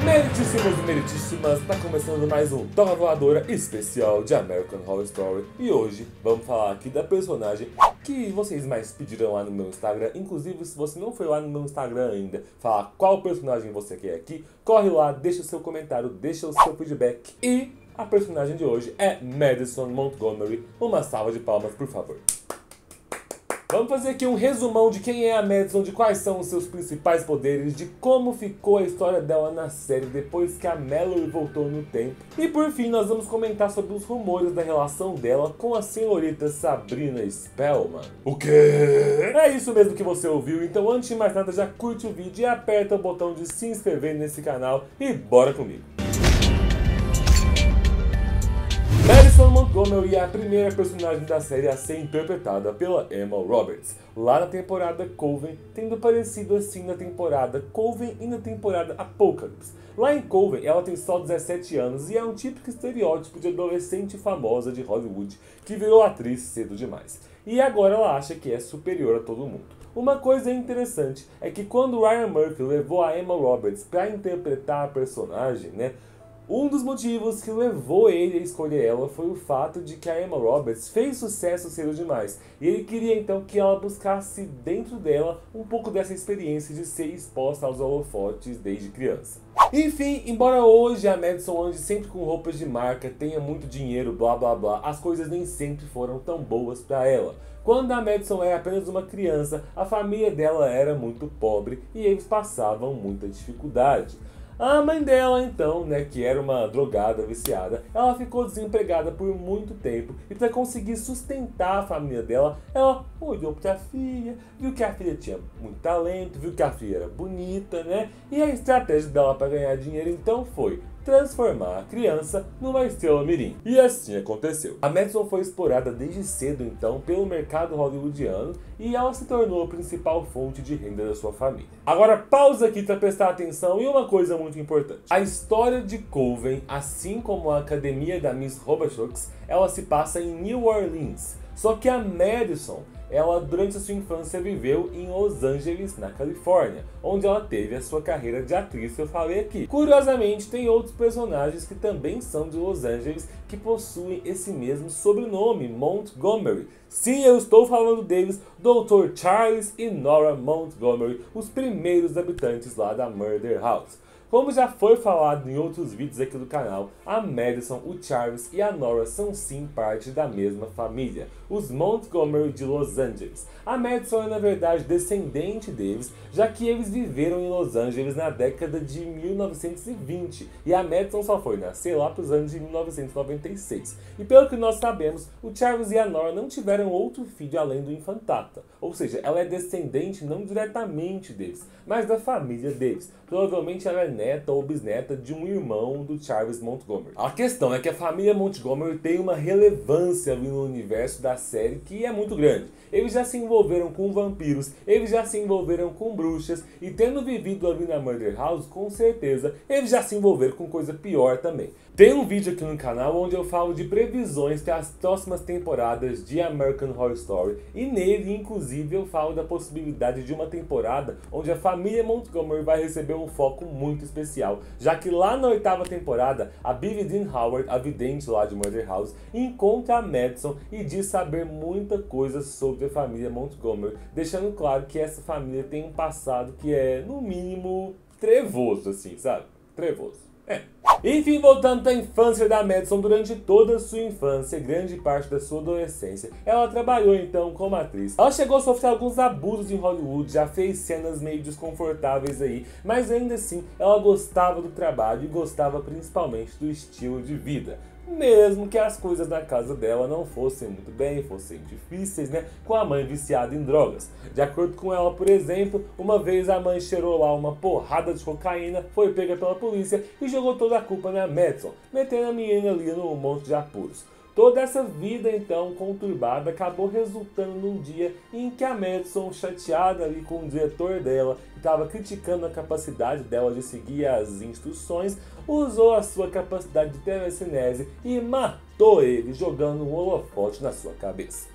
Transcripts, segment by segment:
Meritíssimos e meritíssimas, tá começando mais um Toca Voadora especial de American Horror Story. E hoje vamos falar aqui da personagem que vocês mais pediram lá no meu Instagram. Inclusive, se você não foi lá no meu Instagram ainda, falar qual personagem você quer aqui, corre lá, deixa o seu comentário, deixa o seu feedback. E a personagem de hoje é Madison Montgomery. Uma salva de palmas, por favor. Vamos fazer aqui um resumão de quem é a Madison, de quais são os seus principais poderes, de como ficou a história dela na série depois que a Mallory voltou no tempo. E por fim, nós vamos comentar sobre os rumores da relação dela com a senhorita Sabrina Spellman. O quê? É isso mesmo que você ouviu, então antes de mais nada já curte o vídeo e aperta o botão de se inscrever nesse canal e bora comigo. Madison Montgomery é a primeira personagem da série a ser interpretada pela Emma Roberts, lá na temporada Coven, tendo aparecido assim na temporada Coven e na temporada Apocalypse. Lá em Coven, ela tem só 17 anos e é um típico estereótipo de adolescente famosa de Hollywood que virou atriz cedo demais. E agora ela acha que é superior a todo mundo. Uma coisa interessante é que quando Ryan Murphy levou a Emma Roberts para interpretar a personagem, um dos motivos que levou ele a escolher ela foi o fato de que a Emma Roberts fez sucesso cedo demais. E ele queria então que ela buscasse dentro dela um pouco dessa experiência de ser exposta aos holofotes desde criança. Enfim, embora hoje a Madison ande sempre com roupas de marca, tenha muito dinheiro, blá blá blá, as coisas nem sempre foram tão boas para ela. Quando a Madison era apenas uma criança, a família dela era muito pobre e eles passavam muita dificuldade. A mãe dela, então, que era uma drogada viciada, ela ficou desempregada por muito tempo e para conseguir sustentar a família dela, ela olhou para a filha, viu que a filha tinha muito talento, viu que a filha era bonita, E a estratégia dela para ganhar dinheiro, então, foi transformar a criança numa estrela mirim. E assim aconteceu. A Madison foi explorada desde cedo, então, pelo mercado hollywoodiano e ela se tornou a principal fonte de renda da sua família. Agora, pausa aqui para prestar atenção e uma coisa muito importante. A história de Coven, assim como a academia da Miss Roboshocks, ela se passa em New Orleans. Só que a Madison, ela durante a sua infância viveu em Los Angeles, na Califórnia, onde ela teve a sua carreira de atriz que eu falei aqui. Curiosamente, tem outros personagens que também são de Los Angeles que possuem esse mesmo sobrenome, Montgomery. Sim, eu estou falando deles, Dr. Charles e Nora Montgomery, os primeiros habitantes lá da Murder House. Como já foi falado em outros vídeos aqui do canal, a Madison, o Charles e a Nora são sim parte da mesma família, os Montgomery de Los Angeles. A Madison é na verdade descendente deles, já que eles viveram em Los Angeles na década de 1920 e a Madison só foi nascer lá para os anos de 1996. E pelo que nós sabemos, o Charles e a Nora não tiveram outro filho além do infantata, ou seja, ela é descendente não diretamente deles, mas da família deles. Provavelmente ela é neta ou bisneta de um irmão do Charles Montgomery. A questão é que a família Montgomery tem uma relevância ali no universo da série que é muito grande. Eles já se envolveram com vampiros, eles já se envolveram com bruxas e tendo vivido ali na Murder House, com certeza, eles já se envolveram com coisa pior também. Tem um vídeo aqui no canal onde eu falo de previsões para as próximas temporadas de American Horror Story e nele, inclusive, eu falo da possibilidade de uma temporada onde a família Montgomery vai receber um foco muito especial, já que lá na 8ª temporada, a Billie Dean Howard, a vidente lá de Murder House, encontra a Madison e diz saber muita coisa sobre a família Montgomery, deixando claro que essa família tem um passado que é, no mínimo, trevoso, assim, sabe? Trevoso. Enfim, voltando para a infância da Madison, durante toda a sua infância e grande parte da sua adolescência, ela trabalhou então como atriz. Ela chegou a sofrer alguns abusos em Hollywood, já fez cenas meio desconfortáveis aí, mas ainda assim ela gostava do trabalho e gostava principalmente do estilo de vida. Mesmo que as coisas na casa dela não fossem muito bem, fossem difíceis, com a mãe viciada em drogas. De acordo com ela, por exemplo, uma vez a mãe cheirou lá uma porrada de cocaína, foi pega pela polícia e jogou toda a culpa na Madison, metendo a menina ali num monte de apuros. Toda essa vida, então, conturbada, acabou resultando num dia em que a Madison, chateada ali com o diretor dela, que estava criticando a capacidade dela de seguir as instruções, usou a sua capacidade de telecinese e matou ele, jogando um holofote na sua cabeça.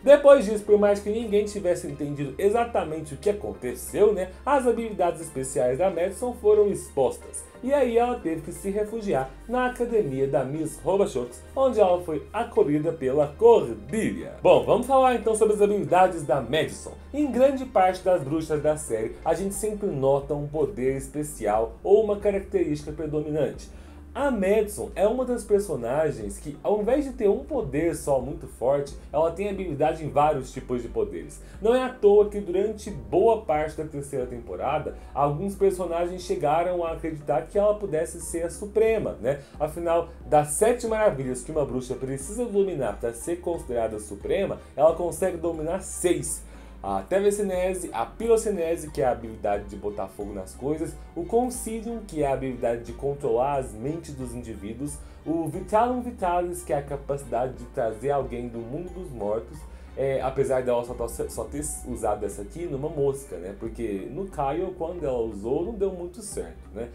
Depois disso, por mais que ninguém tivesse entendido exatamente o que aconteceu, né, as habilidades especiais da Madison foram expostas. E aí ela teve que se refugiar na academia da Miss Roboshocks, onde ela foi acolhida pela Cordelia. Bom, vamos falar então sobre as habilidades da Madison. Em grande parte das bruxas da série, a gente sempre nota um poder especial ou uma característica predominante. A Madison é uma das personagens que, ao invés de ter um poder só muito forte, ela tem habilidade em vários tipos de poderes. Não é à toa que durante boa parte da terceira temporada, alguns personagens chegaram a acreditar que ela pudesse ser a Suprema, né? Afinal, das 7 maravilhas que uma bruxa precisa dominar para ser considerada Suprema, ela consegue dominar 6. A telecinese, a pirocinese, que é a habilidade de botar fogo nas coisas, o Consilium, que é a habilidade de controlar as mentes dos indivíduos, o Vitalium Vitalis, que é a capacidade de trazer alguém do mundo dos mortos, apesar dela só ter usado essa aqui numa mosca, né? Porque no Kyle, quando ela usou, não deu muito certo, né?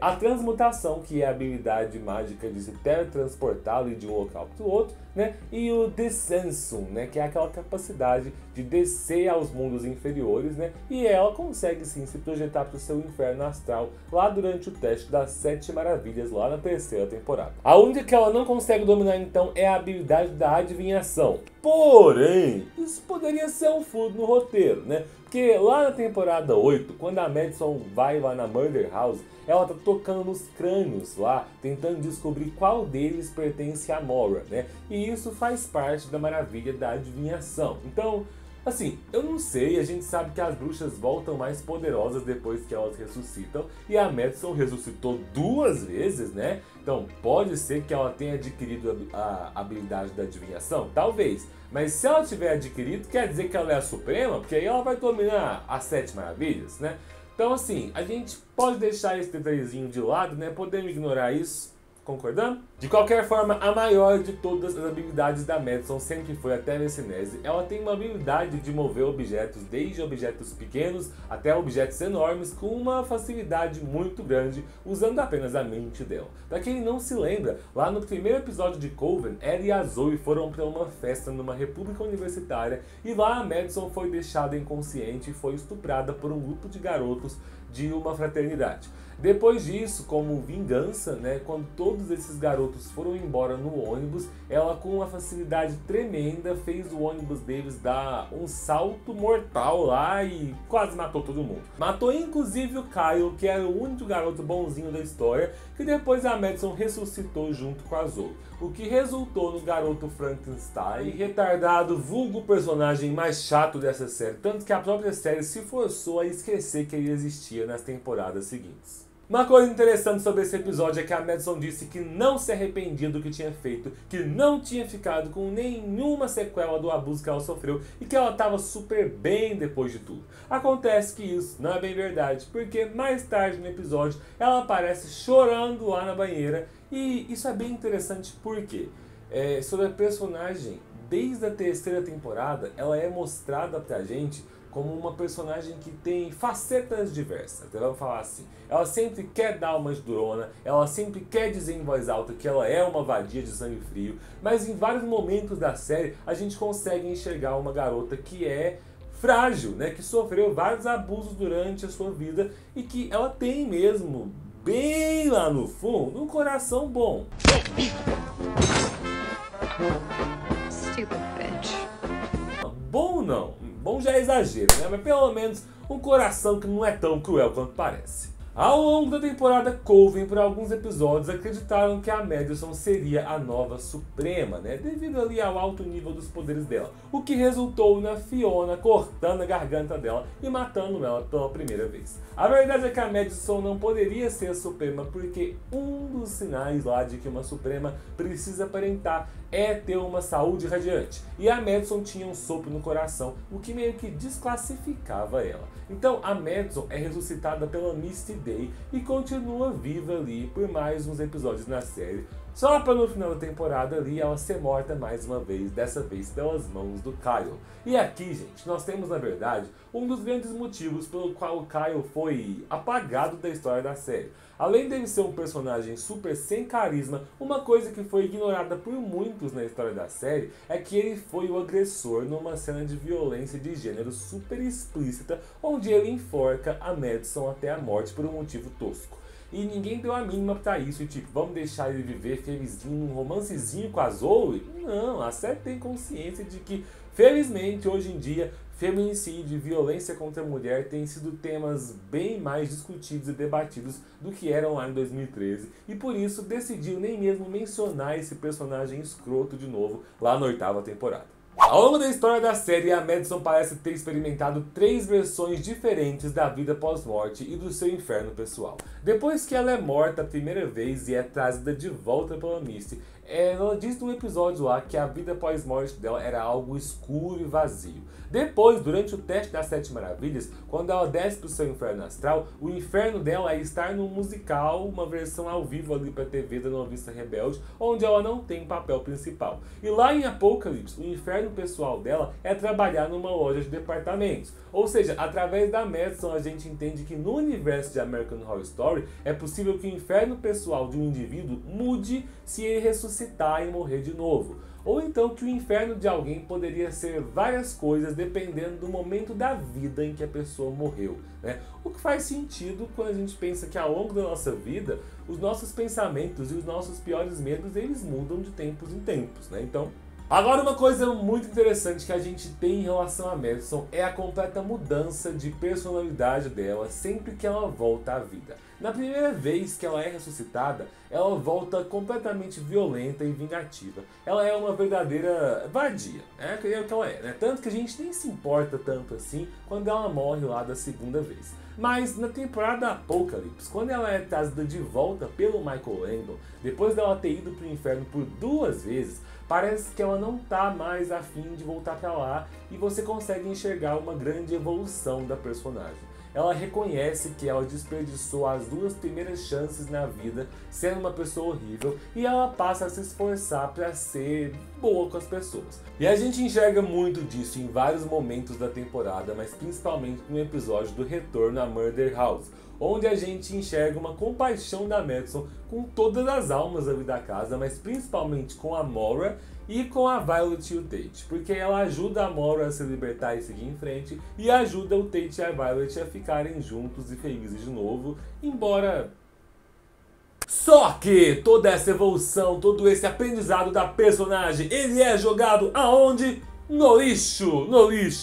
A transmutação, que é a habilidade mágica de se teletransportar de um local para o outro, né? E o Descensum, né? Que é aquela capacidade de descer aos mundos inferiores, né? E ela consegue sim se projetar para o seu inferno astral lá durante o teste das 7 maravilhas lá na terceira temporada. A única que ela não consegue dominar então é a habilidade da adivinhação. Porém, isso poderia ser um furo no roteiro, né? Porque lá na temporada 8, quando a Madison vai lá na Murder House, ela tá tocando nos crânios lá, tentando descobrir qual deles pertence a Maura, né? E isso faz parte da maravilha da adivinhação. Então, assim, eu não sei, a gente sabe que as bruxas voltam mais poderosas depois que elas ressuscitam, e a Madison ressuscitou 2 vezes, né? Então, pode ser que ela tenha adquirido a habilidade da adivinhação? Talvez. Mas se ela tiver adquirido, quer dizer que ela é a Suprema? Porque aí ela vai dominar as 7 maravilhas, né? Então, assim, a gente pode deixar esse detalhezinho de lado, né? Podemos ignorar isso. Concordando? De qualquer forma, a maior de todas as habilidades da Madison sempre foi a telecinese. Ela tem uma habilidade de mover objetos, desde objetos pequenos até objetos enormes, com uma facilidade muito grande, usando apenas a mente dela. Pra quem não se lembra, lá no primeiro episódio de Coven, ela e a Zoe foram para uma festa numa república universitária, e lá a Madison foi deixada inconsciente e foi estuprada por um grupo de garotos de uma fraternidade. Depois disso, como vingança, né, quando todos esses garotos foram embora no ônibus, ela com uma facilidade tremenda fez o ônibus deles dar um salto mortal lá e quase matou todo mundo. Matou inclusive o Kyle, que era o único garoto bonzinho da história, que depois a Madison ressuscitou junto com a Zoe. O que resultou no garoto Frankenstein, retardado, vulgo personagem mais chato dessa série, tanto que a própria série se forçou a esquecer que ele existia nas temporadas seguintes. Uma coisa interessante sobre esse episódio é que a Madison disse que não se arrependia do que tinha feito, que não tinha ficado com nenhuma sequela do abuso que ela sofreu e que ela estava super bem depois de tudo. Acontece que isso não é bem verdade, porque mais tarde no episódio ela aparece chorando lá na banheira, e isso é bem interessante porque sobre a personagem, desde a terceira temporada, ela é mostrada pra gente como uma personagem que tem facetas diversas, então vamos falar assim. Ela sempre quer dar uma durona, ela sempre quer dizer em voz alta que ela é uma vadia de sangue frio, mas em vários momentos da série a gente consegue enxergar uma garota que é frágil, né, que sofreu vários abusos durante a sua vida e que ela tem mesmo, bem lá no fundo, um coração bom. Stupid bitch. Bom não, bom já é exagero, né? Mas pelo menos um coração que não é tão cruel quanto parece. Ao longo da temporada Coven, por alguns episódios, acreditaram que a Madison seria a nova Suprema, né? Devido ali ao alto nível dos poderes dela. O que resultou na Fiona cortando a garganta dela e matando ela pela primeira vez. A verdade é que a Madison não poderia ser a Suprema porque um dos sinais lá de que uma Suprema precisa aparentar é ter uma saúde radiante. E a Madison tinha um sopro no coração, o que meio que desclassificava ela. Então a Madison é ressuscitada pela Misty Day e continua viva ali por mais uns episódios na série, só para no final da temporada ali ela ser morta mais uma vez, dessa vez pelas mãos do Kyle. E aqui, gente, nós temos na verdade um dos grandes motivos pelo qual o Kyle foi apagado da história da série. Além dele ser um personagem super sem carisma, uma coisa que foi ignorada por muitos na história da série é que ele foi o agressor numa cena de violência de gênero super explícita, onde ele enforca a Madison até a morte por um motivo tosco. E ninguém deu a mínima pra isso, e tipo, vamos deixar ele viver felizinho, um romancezinho com a Zoe? Não, a série tem consciência de que, felizmente, hoje em dia, feminicídio e violência contra a mulher têm sido temas bem mais discutidos e debatidos do que eram lá em 2013, e por isso decidiu nem mesmo mencionar esse personagem escroto de novo lá na 8ª temporada. Ao longo da história da série, a Madison parece ter experimentado 3 versões diferentes da vida pós-morte e do seu inferno pessoal. Depois que ela é morta a primeira vez e é trazida de volta pela Misty, ela diz num episódio lá que a vida pós-morte dela era algo escuro e vazio. Depois, durante o teste das 7 maravilhas, quando ela desce pro seu inferno astral, o inferno dela é estar num musical, uma versão ao vivo ali pra TV da Novista Rebelde, onde ela não tem papel principal. E lá em Apocalipse, o inferno pessoal dela é trabalhar numa loja de departamentos. Ou seja, através da Madison a gente entende que no universo de American Horror Story é possível que o inferno pessoal de um indivíduo mude se ele ressuscitar e morrer de novo. Ou então que o inferno de alguém poderia ser várias coisas dependendo do momento da vida em que a pessoa morreu, né? O que faz sentido quando a gente pensa que ao longo da nossa vida, os nossos pensamentos e os nossos piores medos, eles mudam de tempos em tempos, né? Então, agora uma coisa muito interessante que a gente tem em relação a Madison é a completa mudança de personalidade dela sempre que ela volta à vida. Na primeira vez que ela é ressuscitada, ela volta completamente violenta e vingativa. Ela é uma verdadeira vadia, é o que ela é, né? Tanto que a gente nem se importa tanto assim quando ela morre lá da segunda vez. Mas na temporada Apocalipse, quando ela é trazida de volta pelo Michael Landon, depois dela ter ido pro inferno por 2 vezes, parece que ela não tá mais afim de voltar pra lá e você consegue enxergar uma grande evolução da personagem. Ela reconhece que ela desperdiçou as 2 primeiras chances na vida sendo uma pessoa horrível e ela passa a se esforçar para ser boa com as pessoas. E a gente enxerga muito disso em vários momentos da temporada, mas principalmente no episódio do retorno a Murder House, onde a gente enxerga uma compaixão da Madison com todas as almas ali da casa, mas principalmente com a Maura e com a Violet e o Tate, porque ela ajuda a Maura a se libertar e seguir em frente, e ajuda o Tate e a Violet a ficarem juntos e felizes de novo, embora... Só que toda essa evolução, todo esse aprendizado da personagem, ele é jogado aonde? No lixo,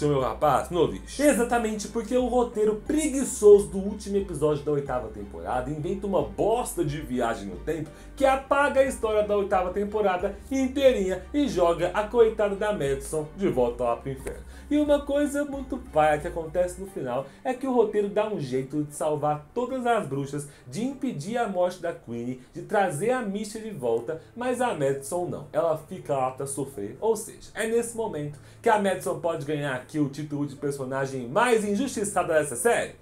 meu rapaz, no lixo. Exatamente porque o roteiro preguiçoso do último episódio da 8ª temporada inventa uma bosta de viagem no tempo que apaga a história da 8ª temporada inteirinha e joga a coitada da Madison de volta lá pro inferno. E uma coisa muito paia que acontece no final é que o roteiro dá um jeito de salvar todas as bruxas, de impedir a morte da Queenie, de trazer a Misty de volta, mas a Madison não. Ela fica lá pra sofrer, ou seja, é nesse momento que a Madison pode ganhar aqui o título de personagem mais injustiçada dessa série?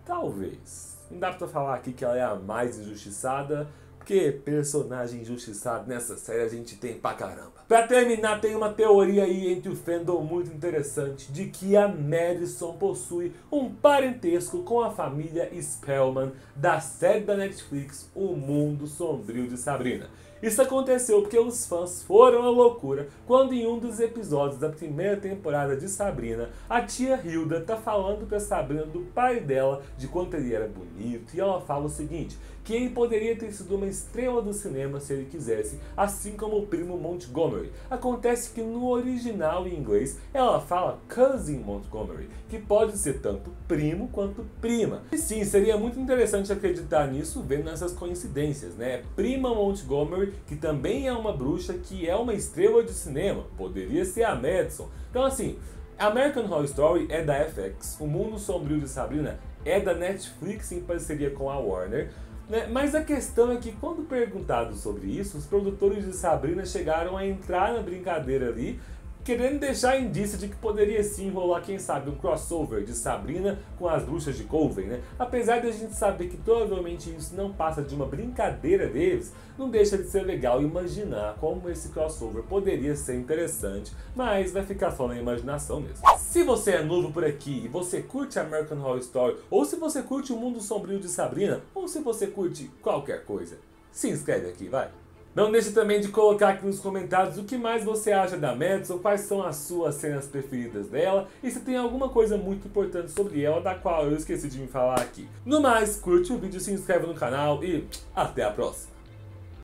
Talvez. Não dá pra falar aqui que ela é a mais injustiçada, porque personagem injustiçado nessa série a gente tem pra caramba. Pra terminar, tem uma teoria aí entre o fandom muito interessante de que a Madison possui um parentesco com a família Spellman da série da Netflix O Mundo Sombrio de Sabrina. Isso aconteceu porque os fãs foram à loucura quando em um dos episódios da primeira temporada de Sabrina, a tia Hilda tá falando pra Sabrina do pai dela, de quanto ele era bonito, e ela fala o seguinte, que ele poderia ter sido uma estrela do cinema se ele quisesse, assim como o primo Montgomery. Acontece que no original em inglês ela fala Cousin Montgomery, que pode ser tanto primo quanto prima. E sim, seria muito interessante acreditar nisso vendo essas coincidências, né? Prima Montgomery, que também é uma bruxa, que é uma estrela de cinema, poderia ser a Madison. Então assim, American Horror Story é da FX, O Mundo Sombrio de Sabrina é da Netflix em parceria com a Warner, né? Mas a questão é que quando perguntado sobre isso, os produtores de Sabrina chegaram a entrar na brincadeira ali, querendo deixar indício de que poderia sim rolar, quem sabe, um crossover de Sabrina com as bruxas de Coven, né? Apesar de a gente saber que provavelmente isso não passa de uma brincadeira deles, não deixa de ser legal imaginar como esse crossover poderia ser interessante, mas vai ficar só na imaginação mesmo. Se você é novo por aqui e você curte American Horror Story, ou se você curte o mundo sombrio de Sabrina, ou se você curte qualquer coisa, se inscreve aqui, vai! Não deixe também de colocar aqui nos comentários o que mais você acha da Madison, quais são as suas cenas preferidas dela e se tem alguma coisa muito importante sobre ela da qual eu esqueci de me falar aqui. No mais, curte o vídeo, se inscreve no canal e até a próxima!